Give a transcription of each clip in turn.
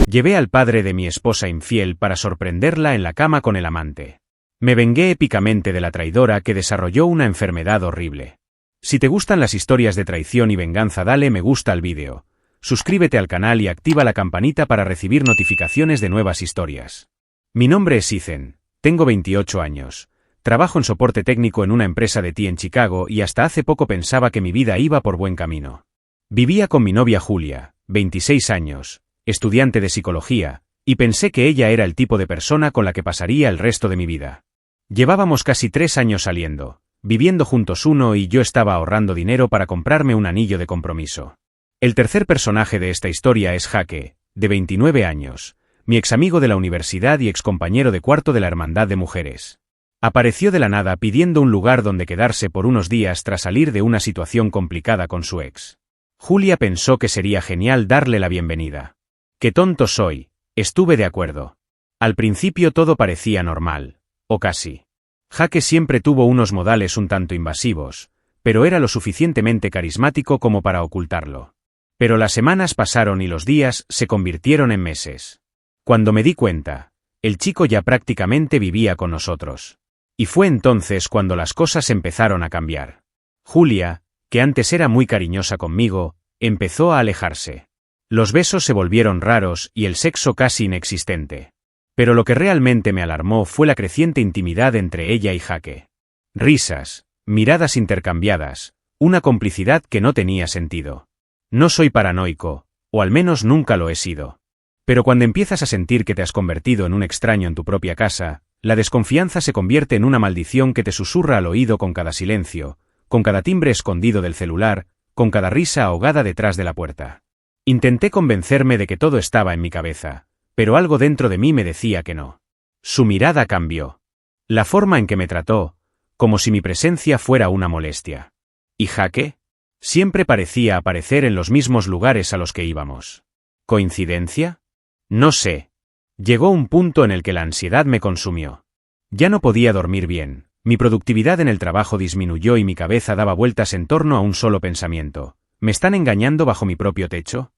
Llevé al padre de mi esposa infiel para sorprenderla en la cama con el amante. Me vengué épicamente de la traidora que desarrolló una enfermedad horrible. Si te gustan las historias de traición y venganza, dale me gusta al vídeo. Suscríbete al canal y activa la campanita para recibir notificaciones de nuevas historias. Mi nombre es Ethan, tengo 28 años. Trabajo en soporte técnico en una empresa de IT en Chicago y hasta hace poco pensaba que mi vida iba por buen camino. Vivía con mi novia Julia, 26 años, estudiante de psicología, y pensé que ella era el tipo de persona con la que pasaría el resto de mi vida. Llevábamos casi 3 años saliendo, viviendo juntos y yo estaba ahorrando dinero para comprarme un anillo de compromiso. El tercer personaje de esta historia es Jake, de 29 años, mi examigo de la universidad y excompañero de cuarto de la Hermandad de Mujeres. Apareció de la nada pidiendo un lugar donde quedarse por unos días tras salir de una situación complicada con su ex. Julia pensó que sería genial darle la bienvenida. ¡Qué tonto soy! Estuve de acuerdo. Al principio todo parecía normal, o casi. Jake siempre tuvo unos modales un tanto invasivos, pero era lo suficientemente carismático como para ocultarlo. Pero las semanas pasaron y los días se convirtieron en meses. Cuando me di cuenta, el chico ya prácticamente vivía con nosotros. Y fue entonces cuando las cosas empezaron a cambiar. Julia, que antes era muy cariñosa conmigo, empezó a alejarse. Los besos se volvieron raros y el sexo casi inexistente. Pero lo que realmente me alarmó fue la creciente intimidad entre ella y Jake. Risas, miradas intercambiadas, una complicidad que no tenía sentido. No soy paranoico, o al menos nunca lo he sido. Pero cuando empiezas a sentir que te has convertido en un extraño en tu propia casa, la desconfianza se convierte en una maldición que te susurra al oído con cada silencio, con cada timbre escondido del celular, con cada risa ahogada detrás de la puerta. Intenté convencerme de que todo estaba en mi cabeza, pero algo dentro de mí me decía que no. Su mirada cambió. La forma en que me trató, como si mi presencia fuera una molestia. ¿Y Jake? Siempre parecía aparecer en los mismos lugares a los que íbamos. ¿Coincidencia? No sé. Llegó un punto en el que la ansiedad me consumió. Ya no podía dormir bien, mi productividad en el trabajo disminuyó y mi cabeza daba vueltas en torno a un solo pensamiento. ¿Me están engañando bajo mi propio techo?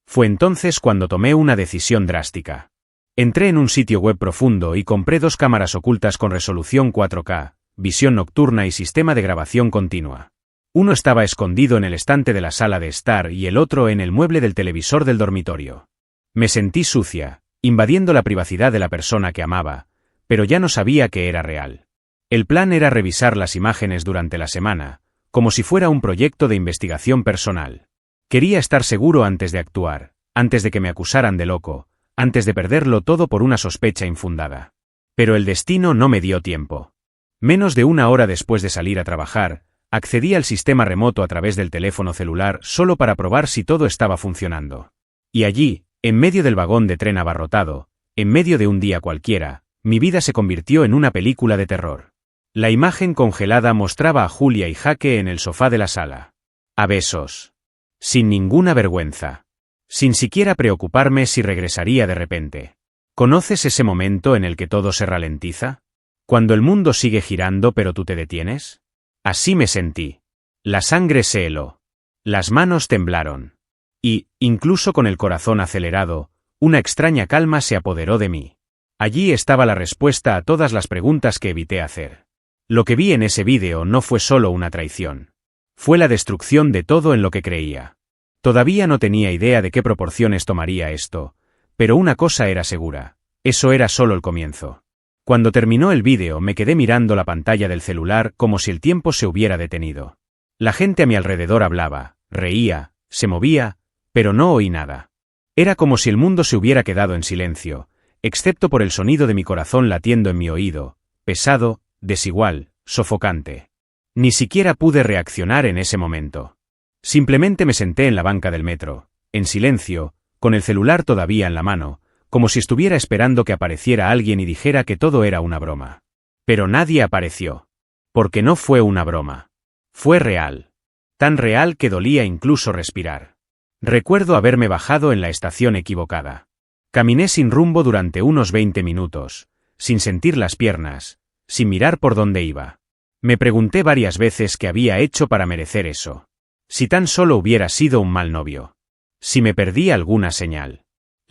Fue entonces cuando tomé una decisión drástica. Entré en un sitio web profundo y compré 2 cámaras ocultas con resolución 4K, visión nocturna y sistema de grabación continua. Uno estaba escondido en el estante de la sala de estar y el otro en el mueble del televisor del dormitorio. Me sentí sucia, invadiendo la privacidad de la persona que amaba, pero ya no sabía que era real. El plan era revisar las imágenes durante la semana, como si fuera un proyecto de investigación personal. Quería estar seguro antes de actuar, antes de que me acusaran de loco, antes de perderlo todo por una sospecha infundada. Pero el destino no me dio tiempo. Menos de 1 hora después de salir a trabajar, accedí al sistema remoto a través del teléfono celular solo para probar si todo estaba funcionando. Y allí, en medio del vagón de tren abarrotado, en medio de un día cualquiera, mi vida se convirtió en una película de terror. La imagen congelada mostraba a Julia y Jake en el sofá de la sala. A besos. Sin ninguna vergüenza. Sin siquiera preocuparme si regresaría de repente. ¿Conoces ese momento en el que todo se ralentiza? Cuando el mundo sigue girando pero tú te detienes. Así me sentí. La sangre se heló. Las manos temblaron. Y, incluso con el corazón acelerado, una extraña calma se apoderó de mí. Allí estaba la respuesta a todas las preguntas que evité hacer. Lo que vi en ese vídeo no fue solo una traición. Fue la destrucción de todo en lo que creía. Todavía no tenía idea de qué proporciones tomaría esto, pero una cosa era segura, eso era solo el comienzo. Cuando terminó el vídeo me quedé mirando la pantalla del celular como si el tiempo se hubiera detenido. La gente a mi alrededor hablaba, reía, se movía, pero no oí nada. Era como si el mundo se hubiera quedado en silencio, excepto por el sonido de mi corazón latiendo en mi oído, pesado, desigual, sofocante. Ni siquiera pude reaccionar en ese momento. Simplemente me senté en la banca del metro, en silencio, con el celular todavía en la mano, como si estuviera esperando que apareciera alguien y dijera que todo era una broma. Pero nadie apareció. Porque no fue una broma. Fue real. Tan real que dolía incluso respirar. Recuerdo haberme bajado en la estación equivocada. Caminé sin rumbo durante unos 20 minutos, sin sentir las piernas, sin mirar por dónde iba. Me pregunté varias veces qué había hecho para merecer eso. Si tan solo hubiera sido un mal novio. Si me perdí alguna señal.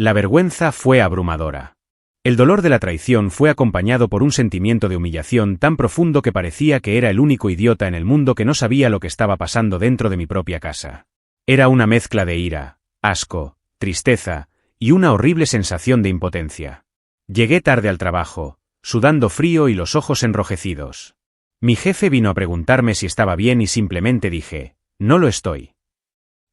La vergüenza fue abrumadora. El dolor de la traición fue acompañado por un sentimiento de humillación tan profundo que parecía que era el único idiota en el mundo que no sabía lo que estaba pasando dentro de mi propia casa. Era una mezcla de ira, asco, tristeza y una horrible sensación de impotencia. Llegué tarde al trabajo, sudando frío y los ojos enrojecidos. Mi jefe vino a preguntarme si estaba bien y simplemente dije, no lo estoy.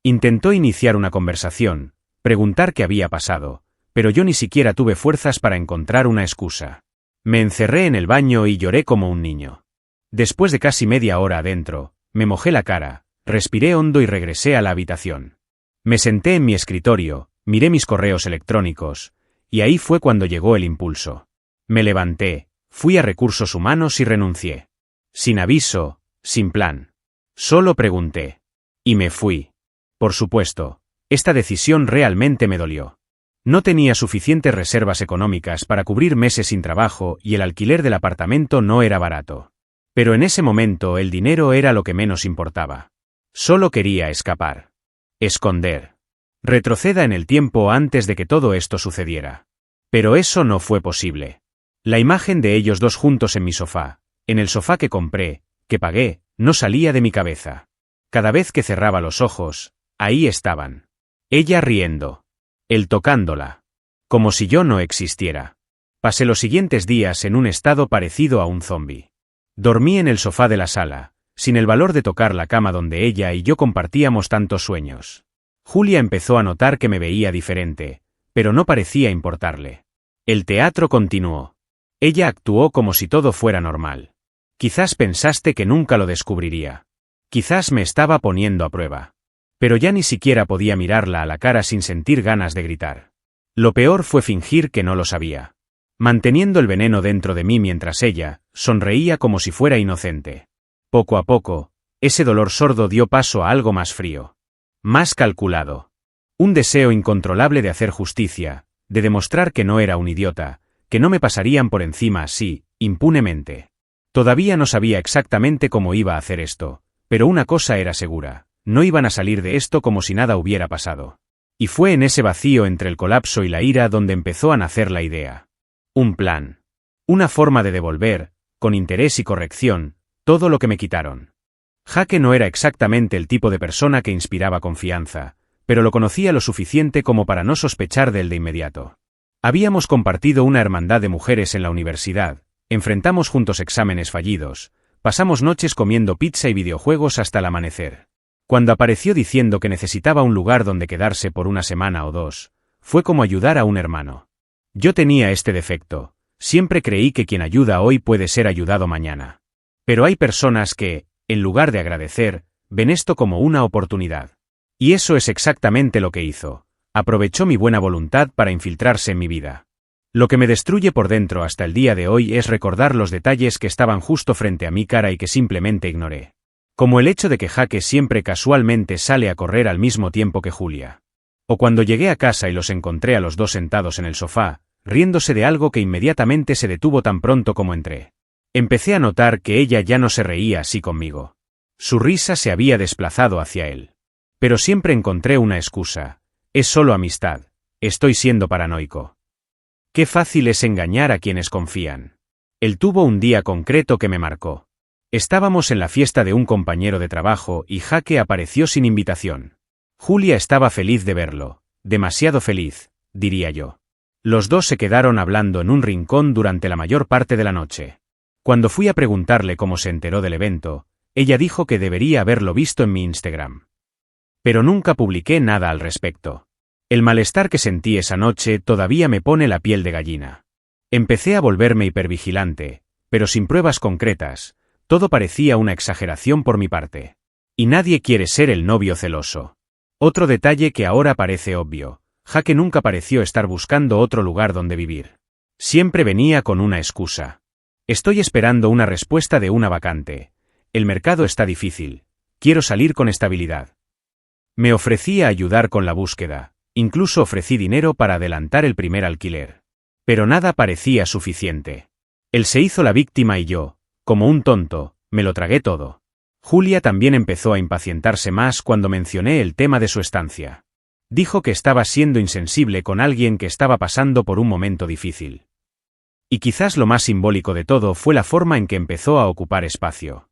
Intentó iniciar una conversación, preguntar qué había pasado, pero yo ni siquiera tuve fuerzas para encontrar una excusa. Me encerré en el baño y lloré como un niño. Después de casi media hora adentro, me mojé la cara, respiré hondo y regresé a la habitación. Me senté en mi escritorio, miré mis correos electrónicos, y ahí fue cuando llegó el impulso. Me levanté, fui a recursos humanos y renuncié. Sin aviso, sin plan. Solo pregunté. Y me fui. Por supuesto, esta decisión realmente me dolió. No tenía suficientes reservas económicas para cubrir meses sin trabajo y el alquiler del apartamento no era barato. Pero en ese momento el dinero era lo que menos importaba. Solo quería escapar. Esconder. Retroceda en el tiempo antes de que todo esto sucediera. Pero eso no fue posible. La imagen de ellos dos juntos en mi sofá, en el sofá que compré, que pagué, no salía de mi cabeza. Cada vez que cerraba los ojos, ahí estaban. Ella riendo. Él tocándola. Como si yo no existiera. Pasé los siguientes días en un estado parecido a un zombi. Dormí en el sofá de la sala, sin el valor de tocar la cama donde ella y yo compartíamos tantos sueños. Julia empezó a notar que me veía diferente, pero no parecía importarle. El teatro continuó. Ella actuó como si todo fuera normal. Quizás pensaste que nunca lo descubriría. Quizás me estaba poniendo a prueba. Pero ya ni siquiera podía mirarla a la cara sin sentir ganas de gritar. Lo peor fue fingir que no lo sabía. Manteniendo el veneno dentro de mí mientras ella sonreía como si fuera inocente. Poco a poco, ese dolor sordo dio paso a algo más frío. Más calculado. Un deseo incontrolable de hacer justicia, de demostrar que no era un idiota, que no me pasarían por encima así, impunemente. Todavía no sabía exactamente cómo iba a hacer esto, pero una cosa era segura. No iban a salir de esto como si nada hubiera pasado. Y fue en ese vacío entre el colapso y la ira donde empezó a nacer la idea. Un plan. Una forma de devolver, con interés y corrección, todo lo que me quitaron. Jake no era exactamente el tipo de persona que inspiraba confianza, pero lo conocía lo suficiente como para no sospechar de él de inmediato. Habíamos compartido una hermandad de mujeres en la universidad, enfrentamos juntos exámenes fallidos, pasamos noches comiendo pizza y videojuegos hasta el amanecer. Cuando apareció diciendo que necesitaba un lugar donde quedarse por una semana o dos, fue como ayudar a un hermano. Yo tenía este defecto, siempre creí que quien ayuda hoy puede ser ayudado mañana. Pero hay personas que, en lugar de agradecer, ven esto como una oportunidad. Y eso es exactamente lo que hizo. Aprovechó mi buena voluntad para infiltrarse en mi vida. Lo que me destruye por dentro hasta el día de hoy es recordar los detalles que estaban justo frente a mi cara y que simplemente ignoré. Como el hecho de que Jake siempre casualmente sale a correr al mismo tiempo que Julia. O cuando llegué a casa y los encontré a los dos sentados en el sofá, riéndose de algo que inmediatamente se detuvo tan pronto como entré. Empecé a notar que ella ya no se reía así conmigo. Su risa se había desplazado hacia él. Pero siempre encontré una excusa. Es solo amistad. Estoy siendo paranoico. Qué fácil es engañar a quienes confían. Él tuvo un día concreto que me marcó. Estábamos en la fiesta de un compañero de trabajo y Jake apareció sin invitación. Julia estaba feliz de verlo, demasiado feliz, diría yo. Los dos se quedaron hablando en un rincón durante la mayor parte de la noche. Cuando fui a preguntarle cómo se enteró del evento, ella dijo que debería haberlo visto en mi Instagram. Pero nunca publiqué nada al respecto. El malestar que sentí esa noche todavía me pone la piel de gallina. Empecé a volverme hipervigilante, pero sin pruebas concretas. Todo parecía una exageración por mi parte. Y nadie quiere ser el novio celoso. Otro detalle que ahora parece obvio, Jake nunca pareció estar buscando otro lugar donde vivir. Siempre venía con una excusa. Estoy esperando una respuesta de una vacante. El mercado está difícil. Quiero salir con estabilidad. Me ofrecí a ayudar con la búsqueda, incluso ofrecí dinero para adelantar el primer alquiler. Pero nada parecía suficiente. Él se hizo la víctima y yo, como un tonto, me lo tragué todo. Julia también empezó a impacientarse más cuando mencioné el tema de su estancia. Dijo que estaba siendo insensible con alguien que estaba pasando por un momento difícil. Y quizás lo más simbólico de todo fue la forma en que empezó a ocupar espacio.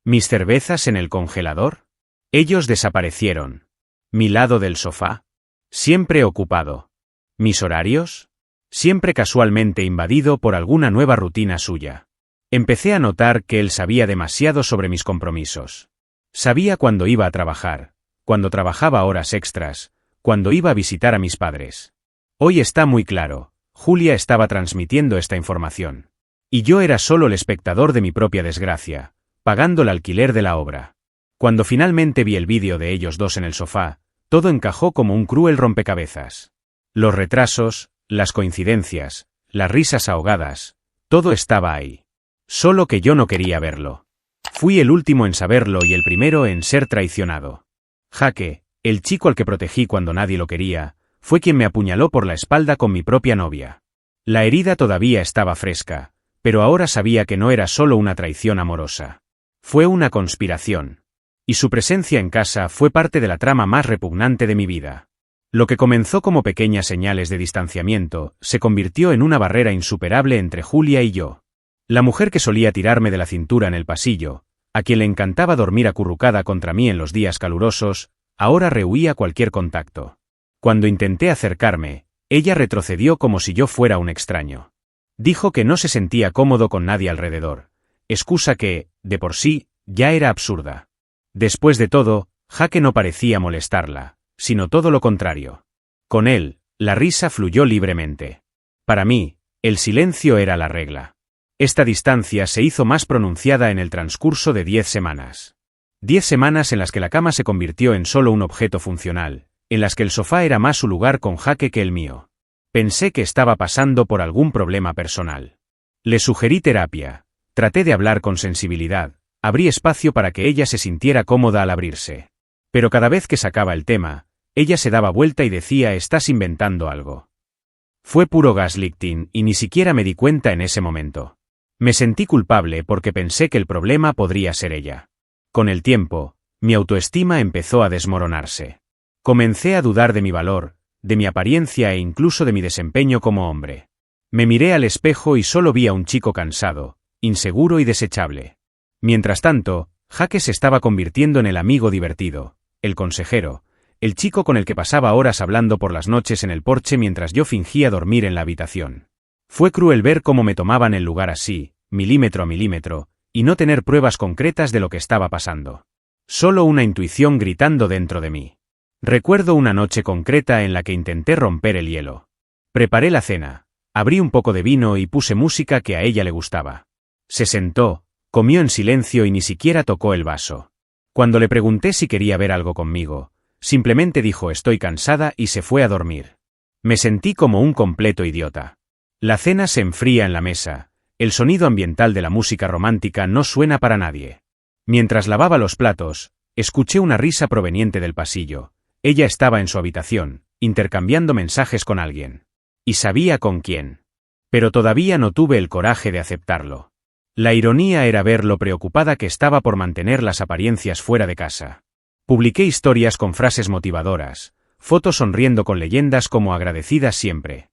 ¿Mis cervezas en el congelador? Ellos desaparecieron. ¿Mi lado del sofá? Siempre ocupado. ¿Mis horarios? Siempre casualmente invadido por alguna nueva rutina suya. Empecé a notar que él sabía demasiado sobre mis compromisos. Sabía cuándo iba a trabajar, cuando trabajaba horas extras, cuando iba a visitar a mis padres. Hoy está muy claro, Julia estaba transmitiendo esta información. Y yo era solo el espectador de mi propia desgracia, pagando el alquiler de la obra. Cuando finalmente vi el vídeo de ellos dos en el sofá, todo encajó como un cruel rompecabezas. Los retrasos, las coincidencias, las risas ahogadas, todo estaba ahí. Solo que yo no quería verlo. Fui el último en saberlo y el primero en ser traicionado. Jake, el chico al que protegí cuando nadie lo quería, fue quien me apuñaló por la espalda con mi propia novia. La herida todavía estaba fresca, pero ahora sabía que no era solo una traición amorosa. Fue una conspiración. Y su presencia en casa fue parte de la trama más repugnante de mi vida. Lo que comenzó como pequeñas señales de distanciamiento, se convirtió en una barrera insuperable entre Julia y yo. La mujer que solía tirarme de la cintura en el pasillo, a quien le encantaba dormir acurrucada contra mí en los días calurosos, ahora rehuía cualquier contacto. Cuando intenté acercarme, ella retrocedió como si yo fuera un extraño. Dijo que no se sentía cómodo con nadie alrededor, excusa que, de por sí, ya era absurda. Después de todo, Jake no parecía molestarla, sino todo lo contrario. Con él, la risa fluyó libremente. Para mí, el silencio era la regla. Esta distancia se hizo más pronunciada en el transcurso de 10 semanas. 10 semanas en las que la cama se convirtió en solo un objeto funcional, en las que el sofá era más su lugar con Jake que el mío. Pensé que estaba pasando por algún problema personal. Le sugerí terapia, traté de hablar con sensibilidad, abrí espacio para que ella se sintiera cómoda al abrirse. Pero cada vez que sacaba el tema, ella se daba vuelta y decía: «Estás inventando algo». Fue puro gaslighting y ni siquiera me di cuenta en ese momento. Me sentí culpable porque pensé que el problema podría ser ella. Con el tiempo, mi autoestima empezó a desmoronarse. Comencé a dudar de mi valor, de mi apariencia e incluso de mi desempeño como hombre. Me miré al espejo y solo vi a un chico cansado, inseguro y desechable. Mientras tanto, Jake se estaba convirtiendo en el amigo divertido, el consejero, el chico con el que pasaba horas hablando por las noches en el porche mientras yo fingía dormir en la habitación. Fue cruel ver cómo me tomaban el lugar así, milímetro a milímetro, y no tener pruebas concretas de lo que estaba pasando. Solo una intuición gritando dentro de mí. Recuerdo una noche concreta en la que intenté romper el hielo. Preparé la cena, abrí un poco de vino y puse música que a ella le gustaba. Se sentó, comió en silencio y ni siquiera tocó el vaso. Cuando le pregunté si quería ver algo conmigo, simplemente dijo: «Estoy cansada» y se fue a dormir. Me sentí como un completo idiota. La cena se enfría en la mesa, el sonido ambiental de la música romántica no suena para nadie. Mientras lavaba los platos, escuché una risa proveniente del pasillo. Ella estaba en su habitación, intercambiando mensajes con alguien. Y sabía con quién. Pero todavía no tuve el coraje de aceptarlo. La ironía era ver lo preocupada que estaba por mantener las apariencias fuera de casa. Publiqué historias con frases motivadoras, fotos sonriendo con leyendas como «agradecidas siempre».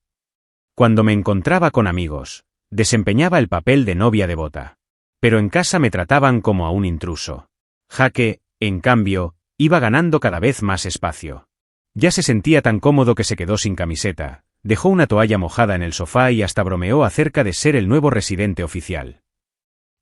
Cuando me encontraba con amigos, desempeñaba el papel de novia devota. Pero en casa me trataban como a un intruso. Jake, en cambio, iba ganando cada vez más espacio. Ya se sentía tan cómodo que se quedó sin camiseta, dejó una toalla mojada en el sofá y hasta bromeó acerca de ser el nuevo residente oficial.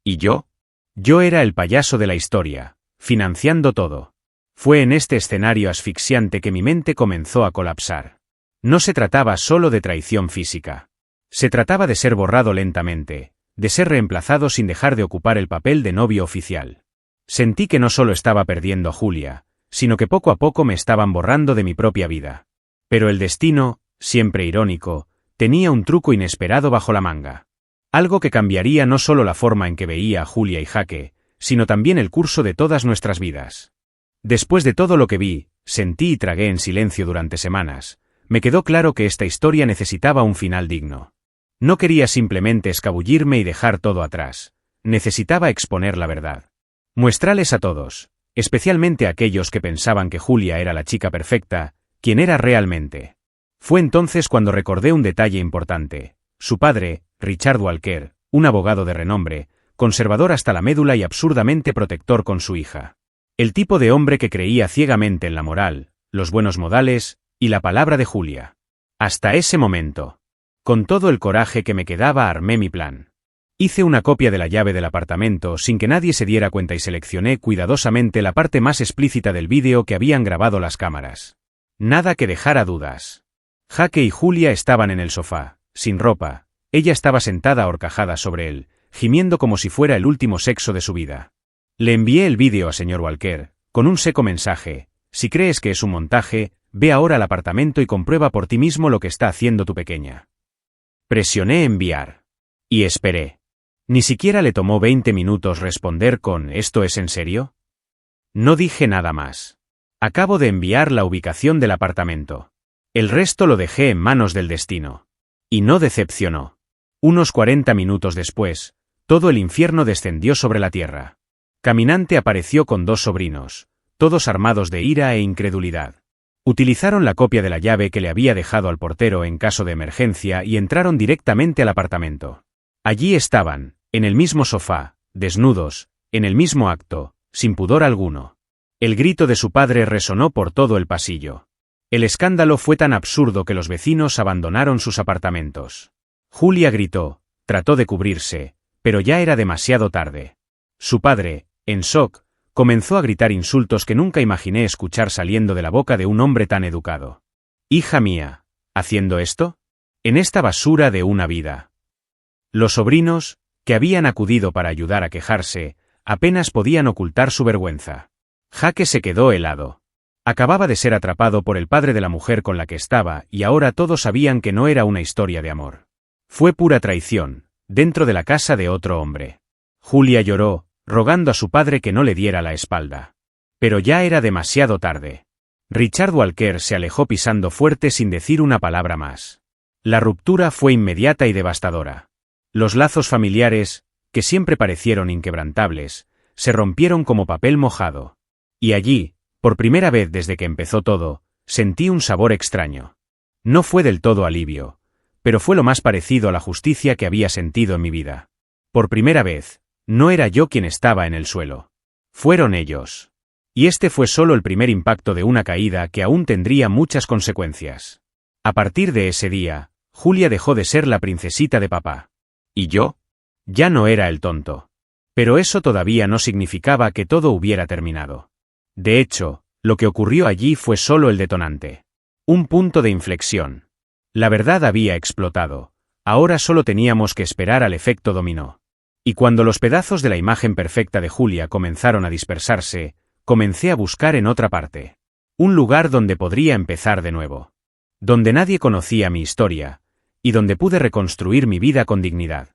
¿Y yo? Yo era el payaso de la historia, financiando todo. Fue en este escenario asfixiante que mi mente comenzó a colapsar. No se trataba solo de traición física. Se trataba de ser borrado lentamente, de ser reemplazado sin dejar de ocupar el papel de novio oficial. Sentí que no solo estaba perdiendo a Julia, sino que poco a poco me estaban borrando de mi propia vida. Pero el destino, siempre irónico, tenía un truco inesperado bajo la manga. Algo que cambiaría no solo la forma en que veía a Julia y Jake, sino también el curso de todas nuestras vidas. Después de todo lo que vi, sentí y tragué en silencio durante semanas, me quedó claro que esta historia necesitaba un final digno. No quería simplemente escabullirme y dejar todo atrás, necesitaba exponer la verdad. Muestrarles a todos, especialmente a aquellos que pensaban que Julia era la chica perfecta, quién era realmente. Fue entonces cuando recordé un detalle importante. Su padre, Richard Walker, un abogado de renombre, conservador hasta la médula y absurdamente protector con su hija. El tipo de hombre que creía ciegamente en la moral, los buenos modales y la palabra de Julia. Hasta ese momento. Con todo el coraje que me quedaba armé mi plan. Hice una copia de la llave del apartamento sin que nadie se diera cuenta y seleccioné cuidadosamente la parte más explícita del vídeo que habían grabado las cámaras. Nada que dejara dudas. Jake y Julia estaban en el sofá, sin ropa. Ella estaba sentada ahorcajada sobre él, gimiendo como si fuera el último sexo de su vida. Le envié el vídeo a señor Walker, con un seco mensaje: si crees que es un montaje, ve ahora al apartamento y comprueba por ti mismo lo que está haciendo tu pequeña. Presioné enviar. Y esperé. Ni siquiera le tomó 20 minutos responder con ¿esto es en serio? No dije nada más. Acabo de enviar la ubicación del apartamento. El resto lo dejé en manos del destino. Y no decepcionó. Unos 40 minutos después, todo el infierno descendió sobre la tierra. Caminante apareció con 2 sobrinos, todos armados de ira e incredulidad. Utilizaron la copia de la llave que le había dejado al portero en caso de emergencia y entraron directamente al apartamento. Allí estaban, en el mismo sofá, desnudos, en el mismo acto, sin pudor alguno. El grito de su padre resonó por todo el pasillo. El escándalo fue tan absurdo que los vecinos abandonaron sus apartamentos. Julia gritó, trató de cubrirse, pero ya era demasiado tarde. Su padre, en shock, comenzó a gritar insultos que nunca imaginé escuchar saliendo de la boca de un hombre tan educado. «Hija mía, ¿haciendo esto? En esta basura de una vida». Los sobrinos, que habían acudido para ayudar a quejarse, apenas podían ocultar su vergüenza. Jake se quedó helado. Acababa de ser atrapado por el padre de la mujer con la que estaba y ahora todos sabían que no era una historia de amor. Fue pura traición, dentro de la casa de otro hombre. Julia lloró, rogando a su padre que no le diera la espalda. Pero ya era demasiado tarde. Richard Walker se alejó pisando fuerte sin decir una palabra más. La ruptura fue inmediata y devastadora. Los lazos familiares, que siempre parecieron inquebrantables, se rompieron como papel mojado. Y allí, por primera vez desde que empezó todo, sentí un sabor extraño. No fue del todo alivio, pero fue lo más parecido a la justicia que había sentido en mi vida. Por primera vez, no era yo quien estaba en el suelo. Fueron ellos. Y este fue solo el primer impacto de una caída que aún tendría muchas consecuencias. A partir de ese día, Julia dejó de ser la princesita de papá. ¿Y yo? Ya no era el tonto. Pero eso todavía no significaba que todo hubiera terminado. De hecho, lo que ocurrió allí fue solo el detonante. Un punto de inflexión. La verdad había explotado. Ahora solo teníamos que esperar al efecto dominó. Y cuando los pedazos de la imagen perfecta de Julia comenzaron a dispersarse, comencé a buscar en otra parte. Un lugar donde podría empezar de nuevo. Donde nadie conocía mi historia, y donde pude reconstruir mi vida con dignidad.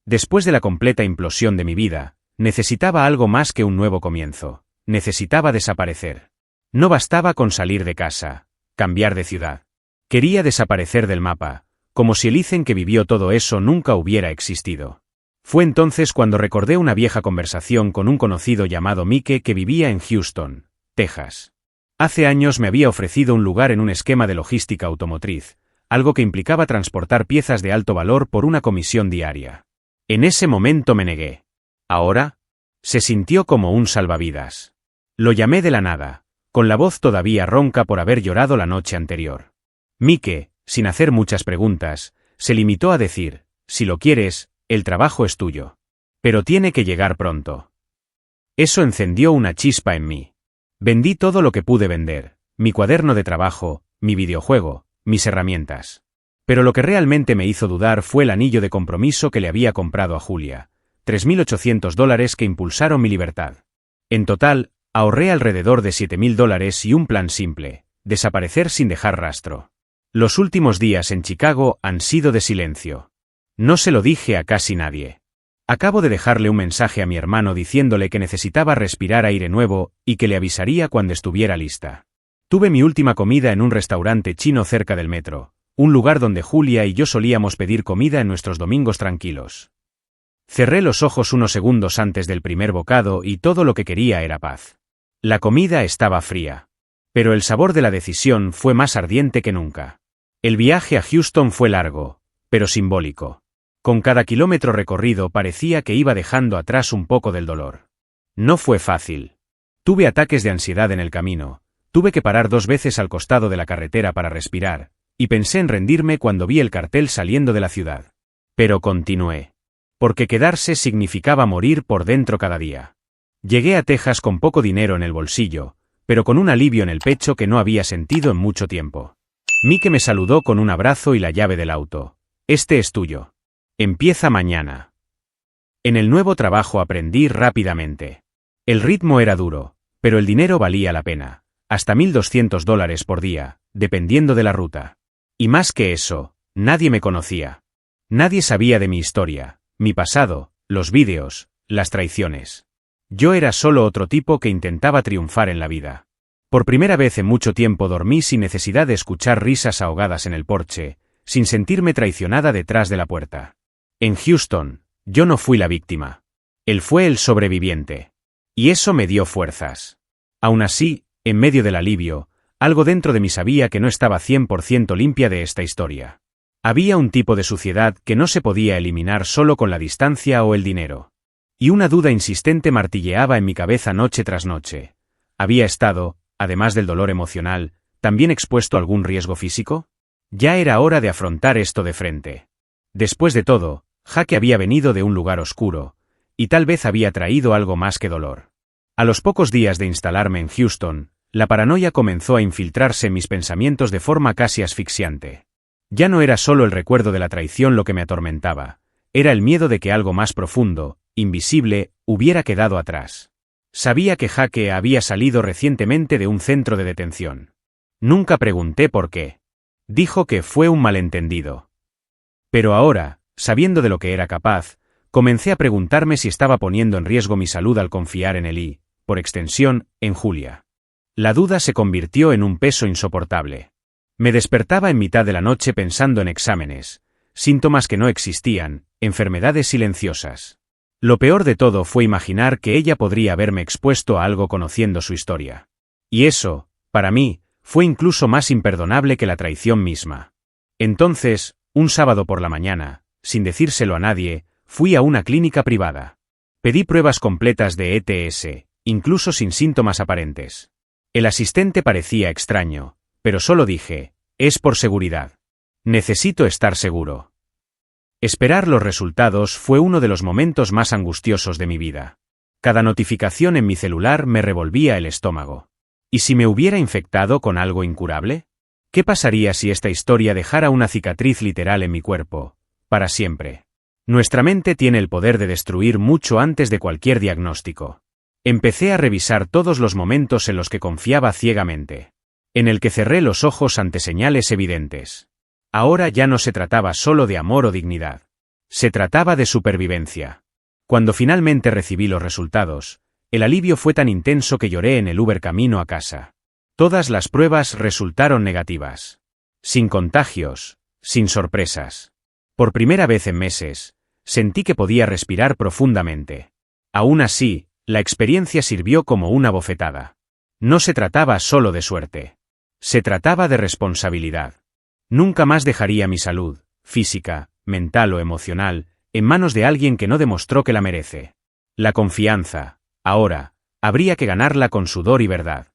Después de la completa implosión de mi vida, necesitaba algo más que un nuevo comienzo. Necesitaba desaparecer. No bastaba con salir de casa, cambiar de ciudad. Quería desaparecer del mapa, como si el Ethan que vivió todo eso nunca hubiera existido. Fue entonces cuando recordé una vieja conversación con un conocido llamado Mike que vivía en Houston, Texas. Hace años me había ofrecido un lugar en un esquema de logística automotriz, algo que implicaba transportar piezas de alto valor por una comisión diaria. En ese momento me negué. Ahora, se sintió como un salvavidas. Lo llamé de la nada, con la voz todavía ronca por haber llorado la noche anterior. Mike, sin hacer muchas preguntas, se limitó a decir, si lo quieres, el trabajo es tuyo. Pero tiene que llegar pronto. Eso encendió una chispa en mí. Vendí todo lo que pude vender, mi cuaderno de trabajo, mi videojuego, mis herramientas. Pero lo que realmente me hizo dudar fue el anillo de compromiso que le había comprado a Julia, $3.800 que impulsaron mi libertad. En total, ahorré alrededor de $7.000 y un plan simple, desaparecer sin dejar rastro. Los últimos días en Chicago han sido de silencio. No se lo dije a casi nadie. Acabo de dejarle un mensaje a mi hermano diciéndole que necesitaba respirar aire nuevo y que le avisaría cuando estuviera lista. Tuve mi última comida en un restaurante chino cerca del metro, un lugar donde Julia y yo solíamos pedir comida en nuestros domingos tranquilos. Cerré los ojos unos segundos antes del primer bocado y todo lo que quería era paz. La comida estaba fría. Pero el sabor de la decisión fue más ardiente que nunca. El viaje a Houston fue largo, pero simbólico. Con cada kilómetro recorrido parecía que iba dejando atrás un poco del dolor. No fue fácil. Tuve ataques de ansiedad en el camino, tuve que parar 2 veces al costado de la carretera para respirar, y pensé en rendirme cuando vi el cartel saliendo de la ciudad. Pero continué. Porque quedarse significaba morir por dentro cada día. Llegué a Texas con poco dinero en el bolsillo, pero con un alivio en el pecho que no había sentido en mucho tiempo. Mike me saludó con un abrazo y la llave del auto. Este es tuyo. Empieza mañana. En el nuevo trabajo aprendí rápidamente. El ritmo era duro, pero el dinero valía la pena. Hasta $1,200 por día, dependiendo de la ruta. Y más que eso, nadie me conocía. Nadie sabía de mi historia, mi pasado, los vídeos, las traiciones. Yo era solo otro tipo que intentaba triunfar en la vida. Por primera vez en mucho tiempo dormí sin necesidad de escuchar risas ahogadas en el porche, sin sentirme traicionada detrás de la puerta. En Houston, yo no fui la víctima. Él fue el sobreviviente. Y eso me dio fuerzas. Aún así, en medio del alivio, algo dentro de mí sabía que no estaba 100% limpia de esta historia. Había un tipo de suciedad que no se podía eliminar solo con la distancia o el dinero. Y una duda insistente martilleaba en mi cabeza noche tras noche. ¿Había estado, además del dolor emocional, también expuesto a algún riesgo físico? Ya era hora de afrontar esto de frente. Después de todo, Jake había venido de un lugar oscuro, y tal vez había traído algo más que dolor. A los pocos días de instalarme en Houston, la paranoia comenzó a infiltrarse en mis pensamientos de forma casi asfixiante. Ya no era solo el recuerdo de la traición lo que me atormentaba, era el miedo de que algo más profundo, invisible, hubiera quedado atrás. Sabía que Jake había salido recientemente de un centro de detención. Nunca pregunté por qué. Dijo que fue un malentendido. Pero ahora, sabiendo de lo que era capaz, comencé a preguntarme si estaba poniendo en riesgo mi salud al confiar en él y, por extensión, en Julia. La duda se convirtió en un peso insoportable. Me despertaba en mitad de la noche pensando en exámenes, síntomas que no existían, enfermedades silenciosas. Lo peor de todo fue imaginar que ella podría haberme expuesto a algo conociendo su historia. Y eso, para mí, fue incluso más imperdonable que la traición misma. Entonces, un sábado por la mañana, sin decírselo a nadie, fui a una clínica privada. Pedí pruebas completas de ETS, incluso sin síntomas aparentes. El asistente parecía extraño, pero solo dije, es por seguridad. Necesito estar seguro. Esperar los resultados fue uno de los momentos más angustiosos de mi vida. Cada notificación en mi celular me revolvía el estómago. ¿Y si me hubiera infectado con algo incurable? ¿Qué pasaría si esta historia dejara una cicatriz literal en mi cuerpo, para siempre? Nuestra mente tiene el poder de destruir mucho antes de cualquier diagnóstico. Empecé a revisar todos los momentos en los que confiaba ciegamente. En el que cerré los ojos ante señales evidentes. Ahora ya no se trataba solo de amor o dignidad. Se trataba de supervivencia. Cuando finalmente recibí los resultados, el alivio fue tan intenso que lloré en el Uber camino a casa. Todas las pruebas resultaron negativas. Sin contagios, sin sorpresas. Por primera vez en meses, sentí que podía respirar profundamente. Aún así, la experiencia sirvió como una bofetada. No se trataba solo de suerte. Se trataba de responsabilidad. Nunca más dejaría mi salud, física, mental o emocional, en manos de alguien que no demostró que la merece. La confianza, ahora, habría que ganarla con sudor y verdad.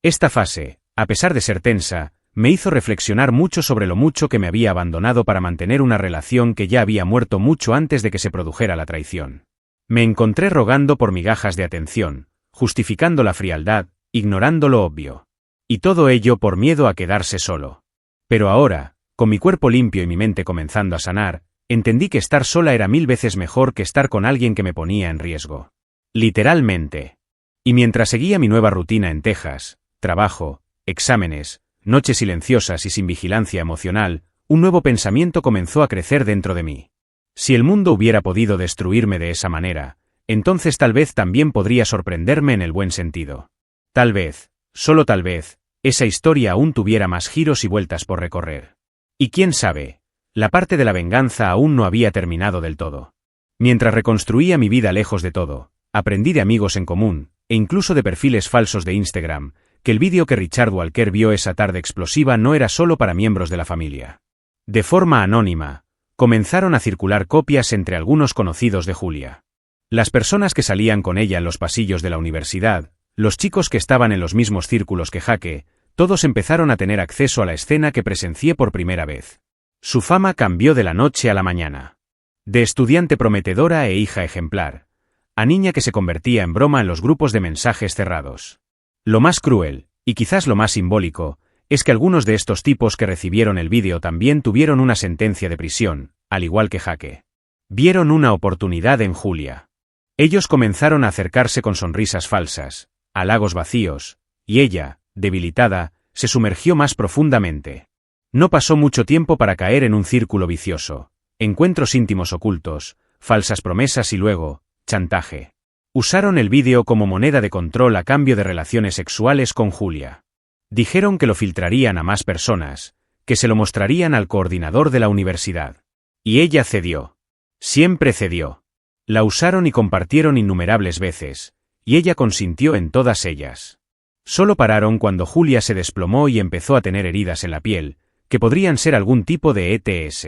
Esta fase, a pesar de ser tensa, me hizo reflexionar mucho sobre lo mucho que me había abandonado para mantener una relación que ya había muerto mucho antes de que se produjera la traición. Me encontré rogando por migajas de atención, justificando la frialdad, ignorando lo obvio. Y todo ello por miedo a quedarse solo. Pero ahora, con mi cuerpo limpio y mi mente comenzando a sanar, entendí que estar sola era 1000 veces mejor que estar con alguien que me ponía en riesgo. Literalmente. Y mientras seguía mi nueva rutina en Texas, trabajo, exámenes, noches silenciosas y sin vigilancia emocional, un nuevo pensamiento comenzó a crecer dentro de mí. Si el mundo hubiera podido destruirme de esa manera, entonces tal vez también podría sorprenderme en el buen sentido. Tal vez, solo tal vez, esa historia aún tuviera más giros y vueltas por recorrer. Y quién sabe, la parte de la venganza aún no había terminado del todo. Mientras reconstruía mi vida lejos de todo, aprendí de amigos en común, e incluso de perfiles falsos de Instagram, que el vídeo que Richard Walker vio esa tarde explosiva no era solo para miembros de la familia. De forma anónima, comenzaron a circular copias entre algunos conocidos de Julia. Las personas que salían con ella en los pasillos de la universidad, los chicos que estaban en los mismos círculos que Jake, todos empezaron a tener acceso a la escena que presencié por primera vez. Su fama cambió de la noche a la mañana. De estudiante prometedora e hija ejemplar, a niña que se convertía en broma en los grupos de mensajes cerrados. Lo más cruel, y quizás lo más simbólico, es que algunos de estos tipos que recibieron el vídeo también tuvieron una sentencia de prisión, al igual que Jake. Vieron una oportunidad en Julia. Ellos comenzaron a acercarse con sonrisas falsas, halagos vacíos, y ella, debilitada, se sumergió más profundamente. No pasó mucho tiempo para caer en un círculo vicioso, encuentros íntimos ocultos, falsas promesas y luego, chantaje. Usaron el vídeo como moneda de control a cambio de relaciones sexuales con Julia. Dijeron que lo filtrarían a más personas, que se lo mostrarían al coordinador de la universidad. Y ella cedió. Siempre cedió. La usaron y compartieron innumerables veces, y ella consintió en todas ellas. Solo pararon cuando Julia se desplomó y empezó a tener heridas en la piel, que podrían ser algún tipo de ETS.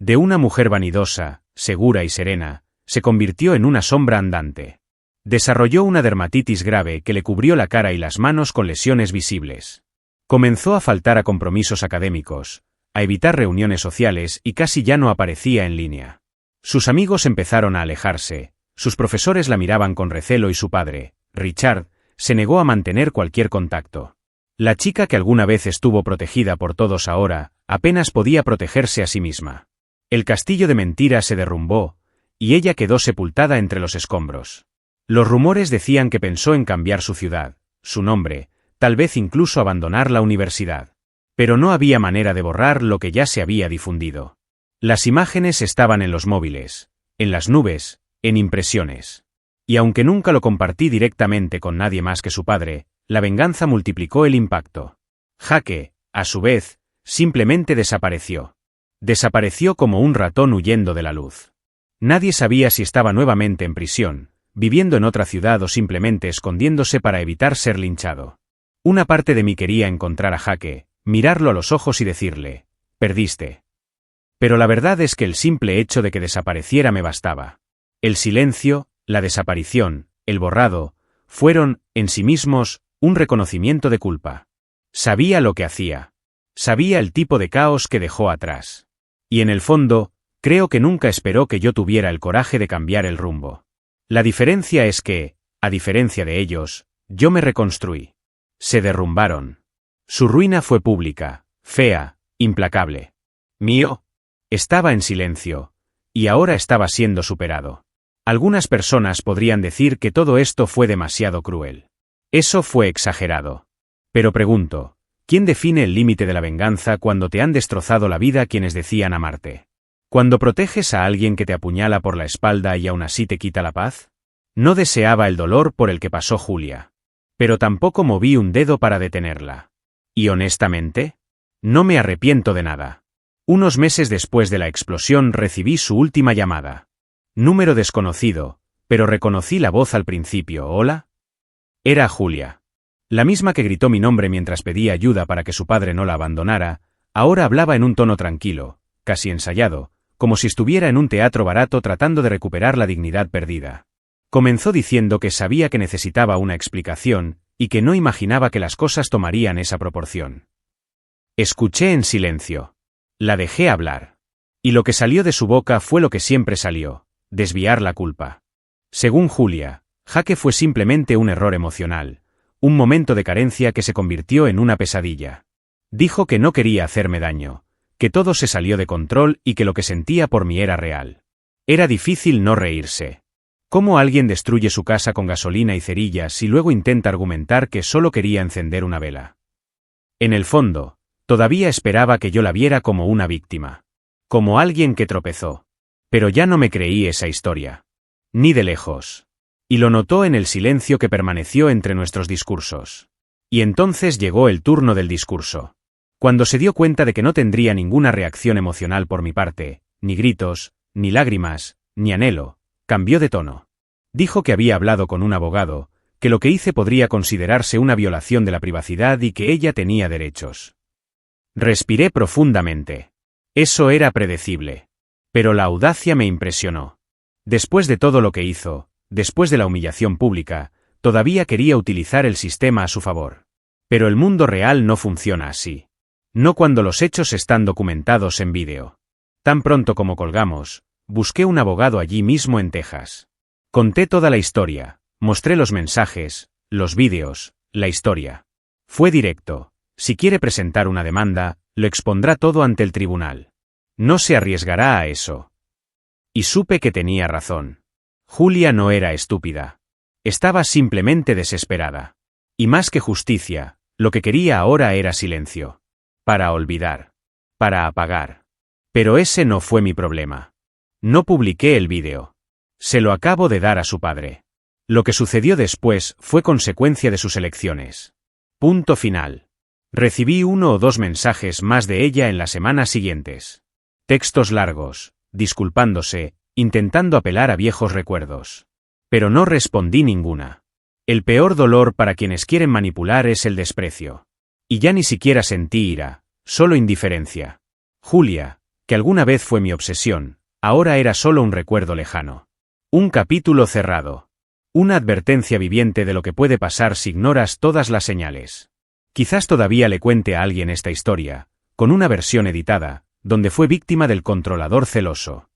De una mujer vanidosa, segura y serena, se convirtió en una sombra andante. Desarrolló una dermatitis grave que le cubrió la cara y las manos con lesiones visibles. Comenzó a faltar a compromisos académicos, a evitar reuniones sociales y casi ya no aparecía en línea. Sus amigos empezaron a alejarse, sus profesores la miraban con recelo y su padre, Richard, se negó a mantener cualquier contacto. La chica que alguna vez estuvo protegida por todos ahora, apenas podía protegerse a sí misma. El castillo de mentiras se derrumbó, y ella quedó sepultada entre los escombros. Los rumores decían que pensó en cambiar su ciudad, su nombre, tal vez incluso abandonar la universidad. Pero no había manera de borrar lo que ya se había difundido. Las imágenes estaban en los móviles, en las nubes, en impresiones. Y aunque nunca lo compartí directamente con nadie más que su padre, la venganza multiplicó el impacto. Jake, a su vez, simplemente desapareció. Desapareció como un ratón huyendo de la luz. Nadie sabía si estaba nuevamente en prisión, viviendo en otra ciudad o simplemente escondiéndose para evitar ser linchado. Una parte de mí quería encontrar a Jake, mirarlo a los ojos y decirle, perdiste. Pero la verdad es que el simple hecho de que desapareciera me bastaba. El silencio, la desaparición, el borrado, fueron, en sí mismos, un reconocimiento de culpa. Sabía lo que hacía. Sabía el tipo de caos que dejó atrás. Y en el fondo, creo que nunca esperó que yo tuviera el coraje de cambiar el rumbo. La diferencia es que, a diferencia de ellos, yo me reconstruí. Se derrumbaron. Su ruina fue pública, fea, implacable. Mío, estaba en silencio, y ahora estaba siendo superado. Algunas personas podrían decir que todo esto fue demasiado cruel. Eso fue exagerado. Pero pregunto, ¿quién define el límite de la venganza cuando te han destrozado la vida quienes decían amarte? ¿Cuando proteges a alguien que te apuñala por la espalda y aún así te quita la paz? No deseaba el dolor por el que pasó Julia. Pero tampoco moví un dedo para detenerla. Y honestamente, no me arrepiento de nada. Unos meses después de la explosión recibí su última llamada. Número desconocido, pero reconocí la voz al principio. ¿Hola? Era Julia. La misma que gritó mi nombre mientras pedía ayuda para que su padre no la abandonara, ahora hablaba en un tono tranquilo, casi ensayado, como si estuviera en un teatro barato tratando de recuperar la dignidad perdida. Comenzó diciendo que sabía que necesitaba una explicación, y que no imaginaba que las cosas tomarían esa proporción. Escuché en silencio. La dejé hablar. Y lo que salió de su boca fue lo que siempre salió, desviar la culpa. Según Julia, Jake fue simplemente un error emocional, un momento de carencia que se convirtió en una pesadilla. Dijo que no quería hacerme daño, que todo se salió de control y que lo que sentía por mí era real. Era difícil no reírse. ¿Cómo alguien destruye su casa con gasolina y cerillas y luego intenta argumentar que solo quería encender una vela? En el fondo, todavía esperaba que yo la viera como una víctima. Como alguien que tropezó. Pero ya no me creí esa historia. Ni de lejos. Y lo notó en el silencio que permaneció entre nuestros discursos. Y entonces llegó el turno del discurso. Cuando se dio cuenta de que no tendría ninguna reacción emocional por mi parte, ni gritos, ni lágrimas, ni anhelo, cambió de tono. Dijo que había hablado con un abogado, que lo que hice podría considerarse una violación de la privacidad y que ella tenía derechos. Respiré profundamente. Eso era predecible. Pero la audacia me impresionó. Después de todo lo que hizo, después de la humillación pública, todavía quería utilizar el sistema a su favor. Pero el mundo real no funciona así. No cuando los hechos están documentados en vídeo. Tan pronto como colgamos, busqué un abogado allí mismo en Texas. Conté toda la historia, mostré los mensajes, los vídeos, la historia. Fue directo. Si quiere presentar una demanda, lo expondrá todo ante el tribunal. No se arriesgará a eso. Y supe que tenía razón. Julia no era estúpida. Estaba simplemente desesperada. Y más que justicia, lo que quería ahora era silencio. Para olvidar. Para apagar. Pero ese no fue mi problema. No publiqué el vídeo. Se lo acabo de dar a su padre. Lo que sucedió después fue consecuencia de sus elecciones. Punto final. Recibí 1 o 2 mensajes más de ella en las semanas siguientes. Textos largos, disculpándose, intentando apelar a viejos recuerdos. Pero no respondí ninguna. El peor dolor para quienes quieren manipular es el desprecio. Y ya ni siquiera sentí ira, solo indiferencia. Julia, que alguna vez fue mi obsesión, ahora era solo un recuerdo lejano. Un capítulo cerrado. Una advertencia viviente de lo que puede pasar si ignoras todas las señales. Quizás todavía le cuente a alguien esta historia, con una versión editada, donde fue víctima del controlador celoso.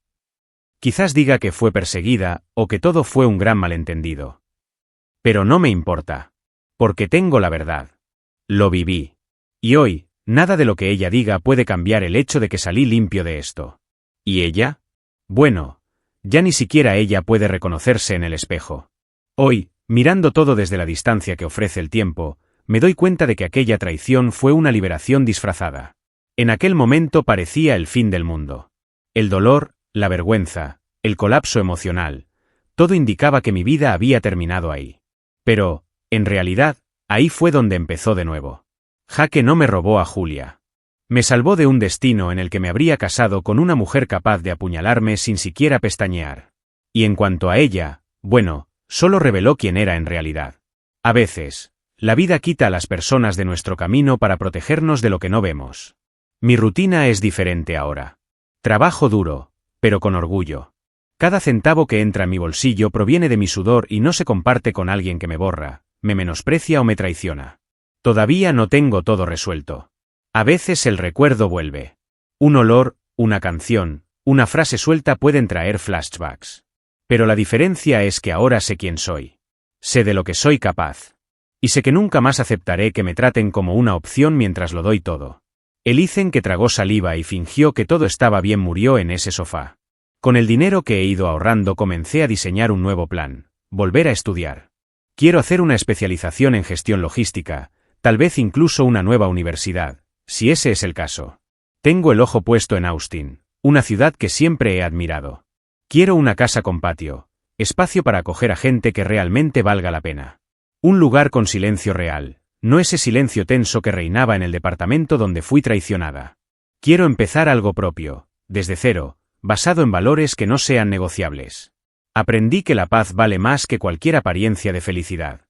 Quizás diga que fue perseguida, o que todo fue un gran malentendido. Pero no me importa. Porque tengo la verdad. Lo viví. Y hoy, nada de lo que ella diga puede cambiar el hecho de que salí limpio de esto. ¿Y ella? Bueno, ya ni siquiera ella puede reconocerse en el espejo. Hoy, mirando todo desde la distancia que ofrece el tiempo, me doy cuenta de que aquella traición fue una liberación disfrazada. En aquel momento parecía el fin del mundo. El dolor, la vergüenza, el colapso emocional, todo indicaba que mi vida había terminado ahí. Pero, en realidad, ahí fue donde empezó de nuevo. Jaque no me robó a Julia. Me salvó de un destino en el que me habría casado con una mujer capaz de apuñalarme sin siquiera pestañear. Y en cuanto a ella, bueno, solo reveló quién era en realidad. A veces, la vida quita a las personas de nuestro camino para protegernos de lo que no vemos. Mi rutina es diferente ahora. Trabajo duro, pero con orgullo. Cada centavo que entra en mi bolsillo proviene de mi sudor y no se comparte con alguien que me borra, me menosprecia o me traiciona. Todavía no tengo todo resuelto. A veces el recuerdo vuelve. Un olor, una canción, una frase suelta pueden traer flashbacks. Pero la diferencia es que ahora sé quién soy. Sé de lo que soy capaz. Y sé que nunca más aceptaré que me traten como una opción mientras lo doy todo. El Ethan que tragó saliva y fingió que todo estaba bien murió en ese sofá. Con el dinero que he ido ahorrando comencé a diseñar un nuevo plan, volver a estudiar. Quiero hacer una especialización en gestión logística, tal vez incluso una nueva universidad, si ese es el caso. Tengo el ojo puesto en Austin, una ciudad que siempre he admirado. Quiero una casa con patio, espacio para acoger a gente que realmente valga la pena. Un lugar con silencio real, no ese silencio tenso que reinaba en el departamento donde fui traicionada. Quiero empezar algo propio, desde cero, basado en valores que no sean negociables. Aprendí que la paz vale más que cualquier apariencia de felicidad.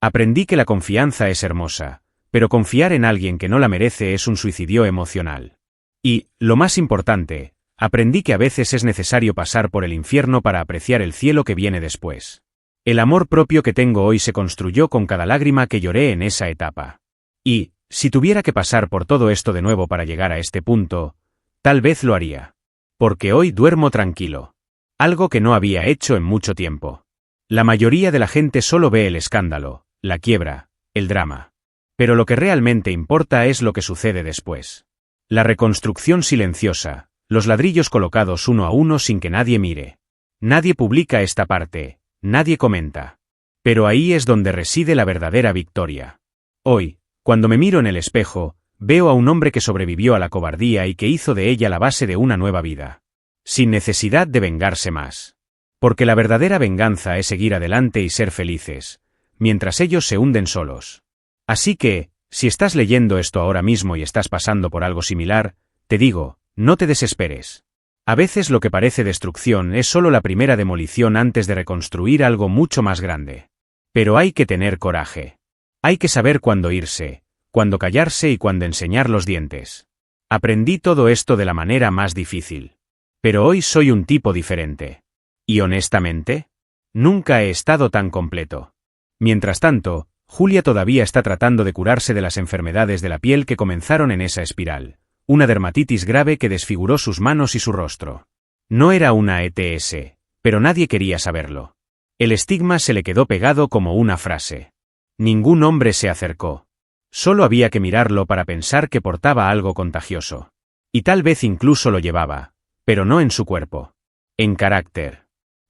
Aprendí que la confianza es hermosa, pero confiar en alguien que no la merece es un suicidio emocional. Y, lo más importante, aprendí que a veces es necesario pasar por el infierno para apreciar el cielo que viene después. El amor propio que tengo hoy se construyó con cada lágrima que lloré en esa etapa. Y, si tuviera que pasar por todo esto de nuevo para llegar a este punto, tal vez lo haría. Porque hoy duermo tranquilo. Algo que no había hecho en mucho tiempo. La mayoría de la gente solo ve el escándalo, la quiebra, el drama. Pero lo que realmente importa es lo que sucede después. La reconstrucción silenciosa, los ladrillos colocados uno a uno sin que nadie mire. Nadie publica esta parte. Nadie comenta. Pero ahí es donde reside la verdadera victoria. Hoy, cuando me miro en el espejo, veo a un hombre que sobrevivió a la cobardía y que hizo de ella la base de una nueva vida. Sin necesidad de vengarse más. Porque la verdadera venganza es seguir adelante y ser felices, mientras ellos se hunden solos. Así que, si estás leyendo esto ahora mismo y estás pasando por algo similar, te digo, no te desesperes. A veces lo que parece destrucción es solo la primera demolición antes de reconstruir algo mucho más grande. Pero hay que tener coraje. Hay que saber cuándo irse, cuándo callarse y cuándo enseñar los dientes. Aprendí todo esto de la manera más difícil. Pero hoy soy un tipo diferente. Y honestamente, nunca he estado tan completo. Mientras tanto, Julia todavía está tratando de curarse de las enfermedades de la piel que comenzaron en esa espiral, una dermatitis grave que desfiguró sus manos y su rostro. No era una ETS, pero nadie quería saberlo. El estigma se le quedó pegado como una frase. Ningún hombre se acercó. Solo había que mirarlo para pensar que portaba algo contagioso. Y tal vez incluso lo llevaba, pero no en su cuerpo. En carácter.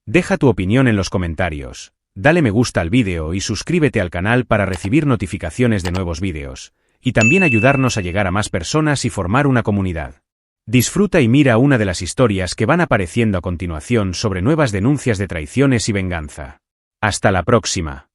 Deja tu opinión en los comentarios, dale me gusta al vídeo y suscríbete al canal para recibir notificaciones de nuevos vídeos, y también ayudarnos a llegar a más personas y formar una comunidad. Disfruta y mira una de las historias que van apareciendo a continuación sobre nuevas denuncias de traiciones y venganza. Hasta la próxima.